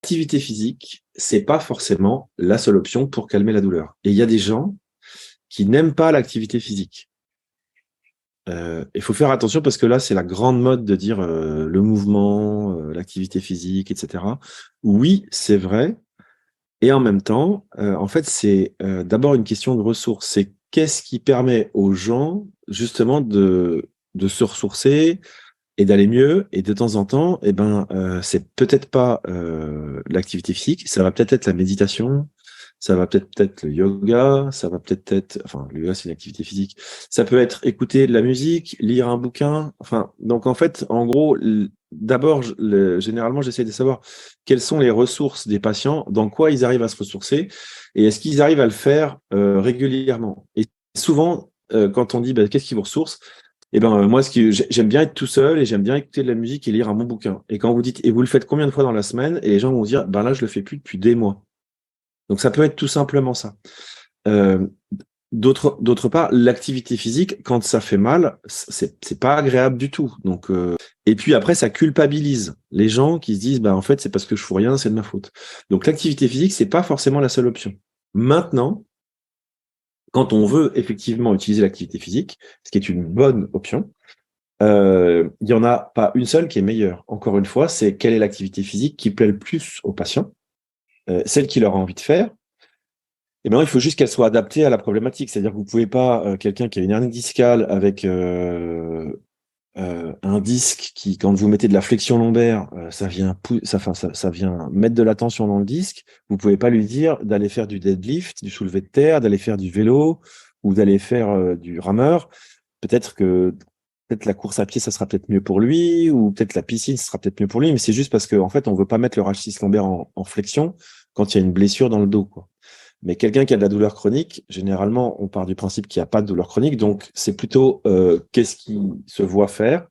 l'activité physique, c'est pas forcément la seule option pour calmer la douleur. Et il y a des gens qui n'aiment pas l'activité physique. Il faut faire attention parce que là, c'est la grande mode de dire le mouvement, l'activité physique, etc. Oui, c'est vrai. Et en même temps, en fait, c'est d'abord une question de ressources. C'est qu'est-ce qui permet aux gens justement de se ressourcer et d'aller mieux. Et de temps en temps, c'est peut-être pas l'activité physique, ça va peut-être être la méditation, ça va peut-être être le yoga, ça va peut-être être, enfin, le yoga c'est une activité physique. Ça peut être écouter de la musique, lire un bouquin. Enfin, donc en fait, en gros, d'abord, généralement, j'essaie de savoir quelles sont les ressources des patients, dans quoi ils arrivent à se ressourcer, et est-ce qu'ils arrivent à le faire régulièrement. Et souvent, quand on dit qu'est-ce qui vous ressource, moi, j'aime bien être tout seul et j'aime bien écouter de la musique et lire un bon bouquin. Et quand vous dites, et vous le faites combien de fois dans la semaine? Et les gens vont dire, là, je le fais plus depuis des mois. Donc, ça peut être tout simplement ça. Euh, d'autre part, l'activité physique, quand ça fait mal, c'est pas agréable du tout. Donc, et puis après, ça culpabilise les gens qui se disent, en fait, c'est parce que je fous rien, c'est de ma faute. Donc, l'activité physique, c'est pas forcément la seule option. Maintenant, quand on veut effectivement utiliser l'activité physique, ce qui est une bonne option, il n'y en a pas une seule qui est meilleure. Encore une fois, c'est quelle est l'activité physique qui plaît le plus aux patients, celle qui leur a envie de faire. Et maintenant, il faut juste qu'elle soit adaptée à la problématique. C'est-à-dire que vous pouvez pas, quelqu'un qui a une hernie discale avec un disque qui, quand vous mettez de la flexion lombaire, ça vient mettre de la tension dans le disque. Vous pouvez pas lui dire d'aller faire du deadlift, du soulevé de terre, d'aller faire du vélo ou d'aller faire du rameur. Peut-être la course à pied, ça sera peut-être mieux pour lui, ou peut-être la piscine, ça sera peut-être mieux pour lui, mais c'est juste parce qu'en fait, on veut pas mettre le rachis lombaire en flexion quand il y a une blessure dans le dos, quoi. Mais quelqu'un qui a de la douleur chronique, généralement, on part du principe qu'il n'y a pas de douleur chronique, donc c'est plutôt qu'est-ce qui se voit faire.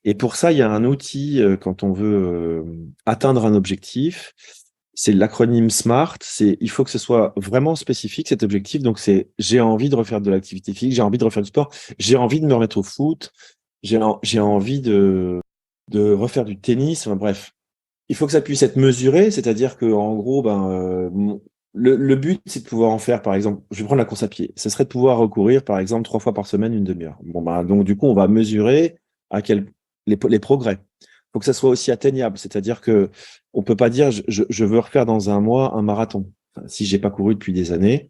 Et pour ça, il y a un outil quand on veut atteindre un objectif. C'est l'acronyme SMART. Il faut que ce soit vraiment spécifique, cet objectif. Donc, j'ai envie de refaire de l'activité physique, j'ai envie de refaire du sport, j'ai envie de me remettre au foot, j'ai envie de refaire du tennis. Enfin, bref, il faut que ça puisse être mesuré, c'est-à-dire que en gros, le but, c'est de pouvoir en faire, par exemple, je vais prendre la course à pied. Ce serait de pouvoir recourir, par exemple, 3 fois par semaine, une demi-heure. Donc, du coup, on va mesurer les progrès. Il faut que ça soit aussi atteignable, c'est-à-dire que on peut pas dire je veux refaire dans un mois un marathon. Enfin, si j'ai pas couru depuis des années,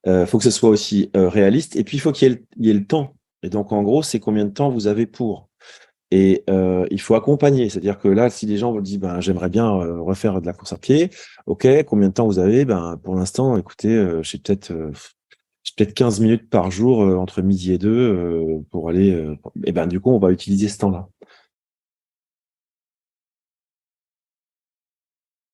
faut que ce soit aussi réaliste. Et puis, il faut il y ait le temps. Et donc, en gros, c'est combien de temps vous avez pour. Et il faut accompagner, c'est-à-dire que là, si les gens vous disent, j'aimerais bien refaire de la course à pied, ok, combien de temps vous avez? Pour l'instant, écoutez, j'ai peut-être 15 minutes par jour entre midi et deux pour aller. Du coup, on va utiliser ce temps-là.